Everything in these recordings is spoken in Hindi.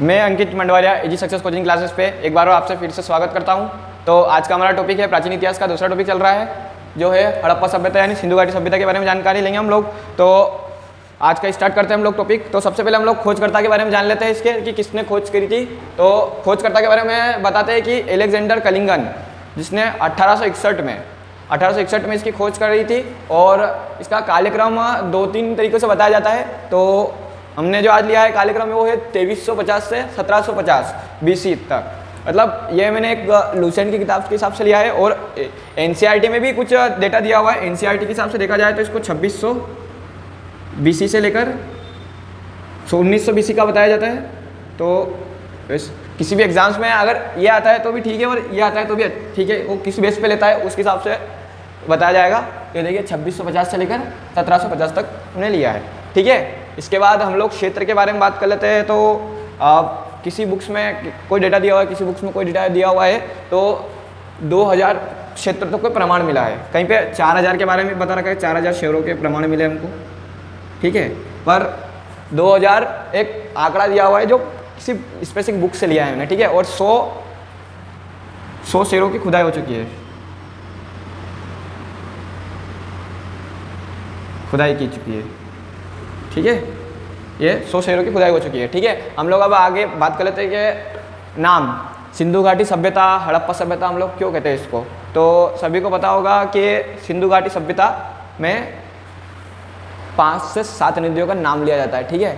मैं Ankit Mandwariya easy success coaching classes पे एक बार और आपसे फिर से स्वागत करता हूं। तो आज का हमारा टॉपिक है प्राचीन इतिहास का दूसरा टॉपिक चल रहा है जो है हड़प्पा सभ्यता यानी सिंधु घाटी सभ्यता के बारे में जानकारी लेंगे हम लोग। तो आज का स्टार्ट करते हैं हम लोग टॉपिक। तो सबसे पहले हम लोग खोजकर्ता के बारे में जान लेते हैं इसके कि किसने खोज करी थी। तो खोजकर्ता के बारे में बताते हैं कि एलेक्जेंडर कलिंगन, जिसने 1861 में इसकी खोज कर रही थी। और इसका कार्यक्रम 2-3 तरीक़ों से बताया जाता है। तो हमने जो आज लिया है कार्यक्रम में वो है 2350 से 1750 BC तक। मतलब ये मैंने एक लूसेंट की किताब के हिसाब से लिया है और NCERT में भी कुछ डेटा दिया हुआ है। NCERT के हिसाब से देखा जाए तो इसको 2600 BC से लेकर 1900 BC का बताया जाता है। तो किसी भी एग्जाम्स में अगर ये आता है तो भी ठीक है और ये आता है तो भी ठीक है, वो किस बेस पे लेता है उसके हिसाब से बताया जाएगा। ये देखिए 2650 से लेकर 1750 तक हमने लिया है, ठीक है। इसके बाद हम लोग क्षेत्र के बारे में बात कर लेते हैं। तो किसी बुक्स में कोई डेटा दिया हुआ है, किसी बुक्स में कोई डेटा दिया हुआ है। तो 2000 क्षेत्र तक कोई प्रमाण मिला है, कहीं पे 4000 के बारे में बता रखा है, 4000 शहरों के प्रमाण मिले हमको, ठीक है। पर 2000 एक आंकड़ा दिया हुआ है जो किसी स्पेसिफिक बुक से लिया है हमने, ठीक है। और 100 शहरों की खुदाई हो चुकी है, खुदाई की चुकी है, ठीक है। ये 100 शहरों की खुदाई हो चुकी है, ठीक है। हम लोग अब आगे बात कर लेते हैं कि नाम सिंधु घाटी सभ्यता, हड़प्पा सभ्यता हम लोग क्यों कहते हैं इसको। तो सभी को पता होगा कि सिंधु घाटी सभ्यता में 5 से 7 नदियों का नाम लिया जाता है, ठीक है।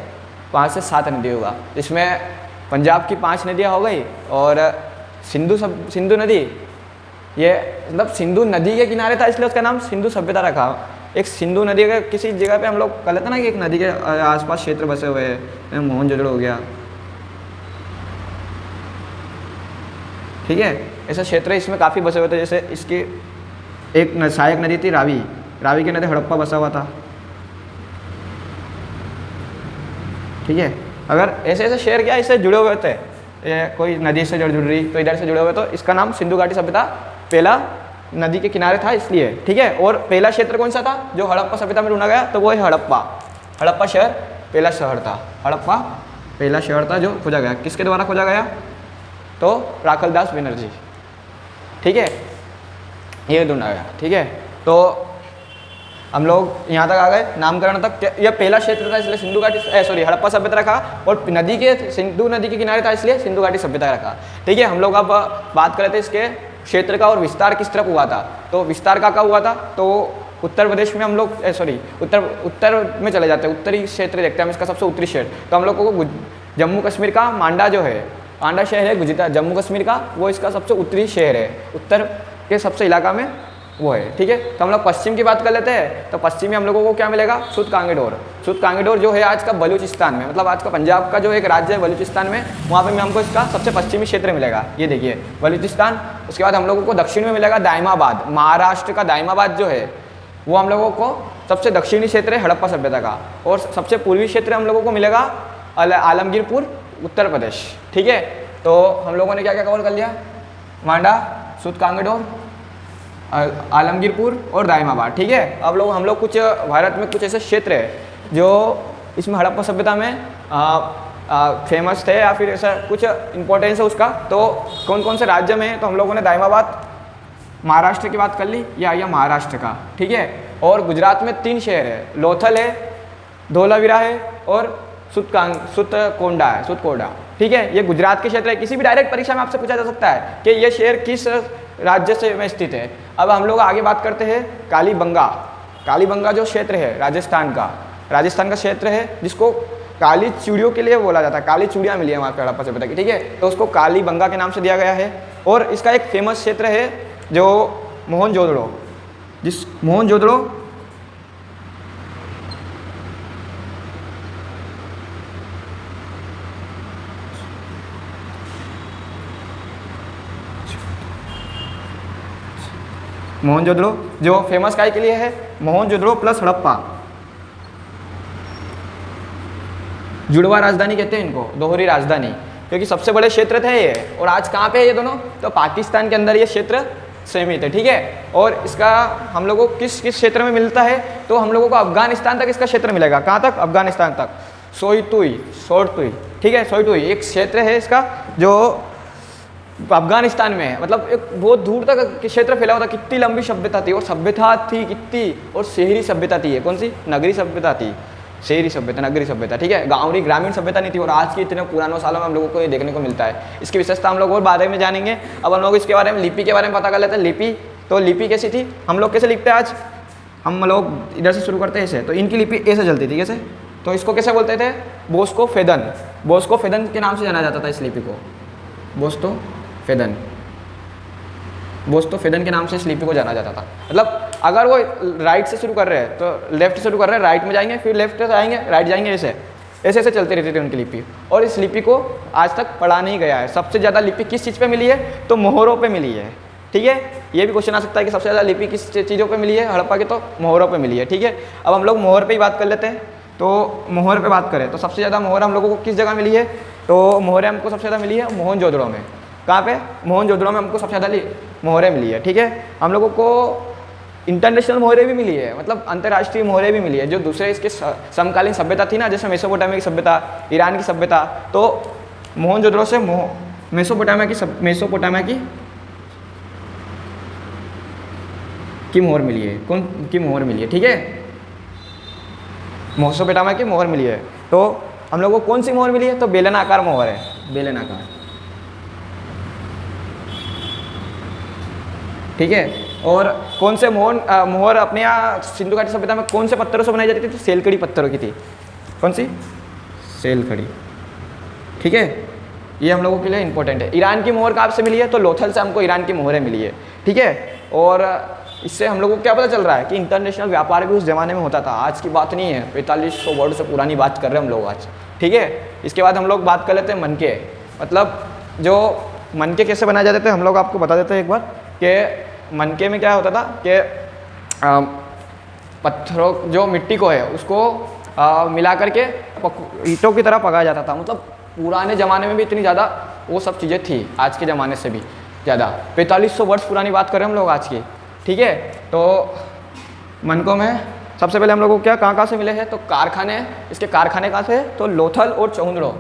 5 से 7 नदियों का, इसमें पंजाब की 5 नदियाँ हो गई और सिंधु नदी, ये मतलब सिंधु नदी के किनारे था इसलिए उसका नाम सिंधु सभ्यता रखा। एक सिंधु नदी के किसी जगह पे हम लोग कह लेते ना कि एक नदी के आसपास क्षेत्र बसे हुए हैं, मोहनजोदड़ो हो गया, ठीक है। ऐसा क्षेत्र इसमें काफ़ी बसे हुए थे। जैसे इसकी एक सहायक नदी थी रावी, रावी के नदी हड़प्पा बसा हुआ था, ठीक है। अगर ऐसे ऐसे शहर क्या इससे जुड़े हुए थे, कोई नदी से जुड़ रही तो इधर से जुड़े हुए, तो इसका नाम सिंधु घाटी सभ्यता पहला नदी के किनारे था इसलिए, ठीक है। और पहला क्षेत्र कौन सा था जो हड़प्पा सभ्यता में ढूंढा गया, तो वो है हड़प्पा। हड़प्पा शहर पहला शहर था, हड़प्पा पहला शहर था जो खोजा गया। किसके द्वारा खोजा गया, तो राखलदास बनर्जी, ठीक है, ये ढूंढा गया, ठीक है। तो हम लोग यहाँ तक आ गए, नामकरण तक। यह पहला क्षेत्र था इसलिए सिंधु घाटी हड़प्पा सभ्यता रखा, और नदी के सिंधु नदी के किनारे था इसलिए सिंधु घाटी सभ्यता रखा, ठीक है। हम लोग अब बात कर रहे थे इसके क्षेत्र का और विस्तार किस तरफ हुआ था। तो विस्तार का हुआ था, तो उत्तर प्रदेश में हम लोग उत्तर में चले जाते हैं, उत्तरी क्षेत्र देखते हैं हम, इसका सबसे उत्तरी क्षेत्र। तो हम लोग को जम्मू कश्मीर का मांडा जो है, मांडा शहर है गुजरात, जम्मू कश्मीर का, वो इसका सबसे उत्तरी शहर है, उत्तर के सबसे इलाका में वो है, ठीक है। तो हम लोग पश्चिम की बात कर लेते हैं। तो पश्चिम में हम लोगों को क्या मिलेगा, सुत कांगेडोर जो है आज का बलूचिस्तान में, मतलब आज का पंजाब का जो एक राज्य है बलूचिस्तान में, वहाँ पे हमको इसका सबसे पश्चिमी क्षेत्र मिलेगा, ये देखिए बलूचिस्तान। उसके बाद हम लोगों को दक्षिण में मिलेगा दाइमाबाद, महाराष्ट्र का दाइमाबाद जो है वो हम लोगों को सबसे दक्षिणी क्षेत्र है हड़प्पा सभ्यता का। और सबसे पूर्वी क्षेत्र हम लोगों को मिलेगा आलमगीरपुर, उत्तर प्रदेश, ठीक है। तो हम लोगों ने क्या क्या कवर कर लिया, मांडा, सुत कांगेडोर, आलमगीरपुर और दाइमाबाद, ठीक है। अब लोग हम लोग कुछ भारत में कुछ ऐसे क्षेत्र है जो इसमें हड़प्पा सभ्यता में फेमस थे या फिर ऐसा कुछ इंपॉर्टेंस है उसका। तो कौन कौन से राज्य में है, तो हम लोगों ने दाइमाबाद महाराष्ट्र की बात कर ली, ये आ गया महाराष्ट्र का, ठीक है। और गुजरात में 3 शहर है, लोथल है, धोलावीरा है और सुतकोंडा है, सुतकोंडा, ठीक है। ये गुजरात के क्षेत्र है। किसी भी डायरेक्ट परीक्षा में आपसे पूछा जा सकता है कि ये शहर किस राज्य से में स्थित है। अब हम लोग आगे बात करते हैं कालीबंगा जो क्षेत्र है राजस्थान का क्षेत्र है, जिसको काली चूड़ियों के लिए बोला जाता है, काली चूड़ियाँ मिली है वहाँ पे हड़प्पा सभ्यता की, ठीक है। तो उसको कालीबंगा के नाम से दिया गया है। और इसका एक फेमस क्षेत्र है जो मोहनजोदड़ो, मोहनजोदड़ो जो फेमस काय के लिए है, मोहनजोदड़ो प्लस हड़प्पा, जुड़वा राजधानी कहते हैं इनको, दोहरी राजधानी, क्योंकि सबसे बड़े क्षेत्र थे ये। और आज कहाँ पे है ये दोनों, तो पाकिस्तान के अंदर ये क्षेत्र सीमित है, ठीक है। और इसका हम लोगों को किस किस क्षेत्र में मिलता है, तो हम लोगों को अफगानिस्तान तक इसका क्षेत्र मिलेगा। कहाँ तक, अफगानिस्तान तक, सोरतुई, ठीक है, सोइटुई एक क्षेत्र है इसका जो अफगानिस्तान में है, मतलब एक बहुत दूर तक क्षेत्र फैला हुआ था। कितनी लंबी सभ्यता थी, और सभ्यता थी कितनी, और शहरी सभ्यता थी, कौन सी, नगरी सभ्यता थी, शहरी सभ्यता, नगरी सभ्यता, ठीक है, गाँव ग्रामीण सभ्यता नहीं थी। और आज के इतने पुरानों सालों में हम लोगों को ये देखने को मिलता है। इसकी विशेषता हम लोग और बारे में जानेंगे। अब हम लोग इसके बारे में लिपि के बारे में पता कर लेते हैं। लिपि, तो लिपि कैसी थी, हम लोग कैसे लिखते हैं आज, हम लोग इधर से शुरू करते हैं ऐसे, तो इनकी लिपि ऐसे चलती थी कैसे, तो इसको कैसे बोलते थे, बोस्को फेदन, बोस्को फेदन के नाम से जाना जाता था इस लिपि को, बोस्तो फेदन, बोस्तो फेदन के नाम से इस लिपि को जाना जाता था। मतलब अगर वो राइट से शुरू कर रहे हैं तो लेफ्ट से शुरू कर रहे हैं, राइट में जाएंगे, फिर लेफ्ट से आएंगे, राइट जाएंगे, ऐसे ऐसे ऐसे चलती रहती थी उनकी लिपि। और इस लिपि को आज तक पढ़ा नहीं गया है। सबसे ज़्यादा लिपि किस चीज़ पे मिली है, तो मोहरों पे मिली है, ठीक है। ये भी क्वेश्चन आ सकता है कि सबसे ज़्यादा लिपि किस चीज़ों पे मिली है, हड़प्पा की, तो मोहरों पे मिली है, ठीक है। अब हम लोग मोहर पे ही बात कर लेते हैं। तो मोहर पे बात करें तो सबसे ज़्यादा मोहर हम लोगों को किस जगह मिली है, तो मोहरें हमको सबसे ज़्यादा मिली है मोहनजोदड़ो में। कहाँ पे, मोहनजोदड़ो में हमको सबसे ज़्यादा मोहरें मिली है, ठीक है। हम लोगों को इंटरनेशनल मोहरें भी मिली है, मतलब अंतर्राष्ट्रीय मोहरें भी मिली है, जो दूसरे इसके समकालीन सभ्यता थी ना, जैसे मेसोपोटामिया की सभ्यता, ईरान की सभ्यता, तो मोहनजोदड़ो से मेसोपोटामिया की मोहर मिली है, कौन की मोहर मिली है, ठीक है, मेसोपोटामिया की मोहर मिली है। तो हम लोगों को कौन सी मोहर मिली है, तो बेलनाकार मोहर है, बेलनाकार, ठीक है। और कौन से मोहर अपने यहाँ सिंधु घाटी सभ्यता में कौन से पत्थरों से बनाई जाती थी, तो सेलखड़ी पत्थरों की थी, कौन सी, सेलखड़ी, ठीक है। ये हम लोगों के लिए इंपॉर्टेंट है। ईरान की मोहर कहाँ से मिली है, तो लोथल से हमको ईरान की मोहरें मिली है, ठीक है। और इससे हम लोगों को क्या पता चल रहा है कि इंटरनेशनल व्यापार भी उस ज़माने में होता था, आज की बात नहीं है, 4500 वर्ष से पुरानी बात कर रहे हैं हम लोग आज, ठीक है। इसके बाद हम लोग बात कर लेते हैं मनके, मतलब जो मनके कैसे बनाए जाते थे, हम लोग आपको बता देते हैं एक बार कि मनके में क्या होता था कि पत्थरों, जो मिट्टी को है उसको मिला करके ईंटों की तरह पकाया जाता था। मतलब पुराने ज़माने में भी इतनी ज़्यादा वो सब चीज़ें थी, आज के ज़माने से भी ज़्यादा, 4500 वर्ष पुरानी बात कर रहे हैं हम लोग आज की, ठीक है। तो मनकों में सबसे पहले हम लोगों को क्या कहाँ से मिले हैं, तो कारखाने, इसके कारखाने कहाँ से, तो लोथल और चौंदड़ो,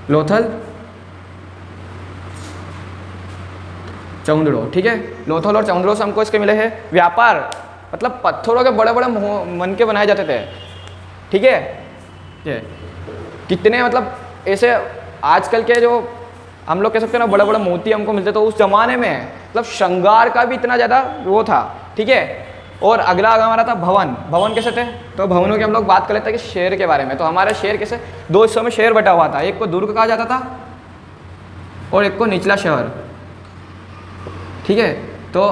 लोथल चौंदड़ो, ठीक है। लोथल और चौंदड़ो से हमको इसके मिले हैं। व्यापार, मतलब पत्थरों के बड़े बड़े मनके बनाए जाते थे, ठीक है। कितने, मतलब ऐसे आजकल के जो हम लोग कह सकते हैं ना बड़े बड़े मोती हमको मिलते, तो उस जमाने में मतलब श्रृंगार का भी इतना ज़्यादा वो था, ठीक है। और अगला हमारा था भवन। भवन कैसे थे, तो भवनों की हम लोग बात कर लेते हैं कि शहर के बारे में। तो हमारा शहर कैसे, दो हिस्सों में शहर बटा हुआ था, एक को दुर्ग कहा जाता था और एक को निचला शहर, ठीक है। तो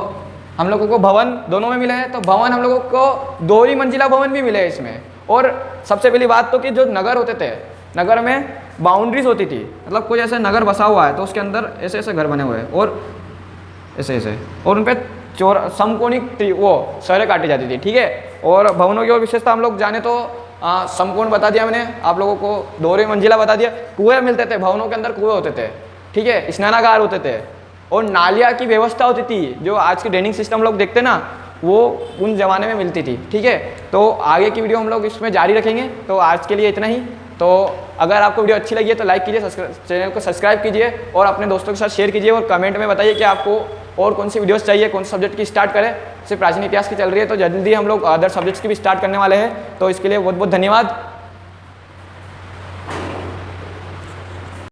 हम लोगों को भवन दोनों में मिले हैं। तो भवन हम लोगों को दोहरी मंजिला भवन भी मिले हैं इसमें। और सबसे पहली बात तो कि जो नगर होते थे, नगर में बाउंड्रीज होती थी, मतलब कोई ऐसे नगर बसा हुआ है तो उसके अंदर ऐसे ऐसे घर बने हुए हैं और ऐसे ऐसे, और उन पर समकोणिक वो सड़कें काटी जाती थी, ठीक है। और भवनों की और विशेषता हम लोग जाने तो समकोण बता दिया मैंने आप लोगों को, दोहरी मंजिला बता दिया, कुएं मिलते थे, भवनों के अंदर कुएं होते थे, ठीक है, स्नानागार होते थे और नालिया की व्यवस्था होती थी, जो आज की ड्रेनिंग सिस्टम लोग देखते हैं ना, वो उन जमाने में मिलती थी, ठीक है। तो आगे की वीडियो हम लोग इसमें जारी रखेंगे। तो आज के लिए इतना ही। तो अगर आपको वीडियो अच्छी लगी है तो लाइक कीजिए, चैनल को सब्सक्राइब कीजिए और अपने दोस्तों के साथ शेयर कीजिए और कमेंट में बताइए कि आपको और कौन सी वीडियोस चाहिए, कौन से सब्जेक्ट की स्टार्ट करें। सिर्फ प्राचीन इतिहास की चल रही है तो जल्दी हम लोग अदर सब्जेक्ट्स की भी स्टार्ट करने वाले हैं। तो इसके लिए बहुत बहुत धन्यवाद।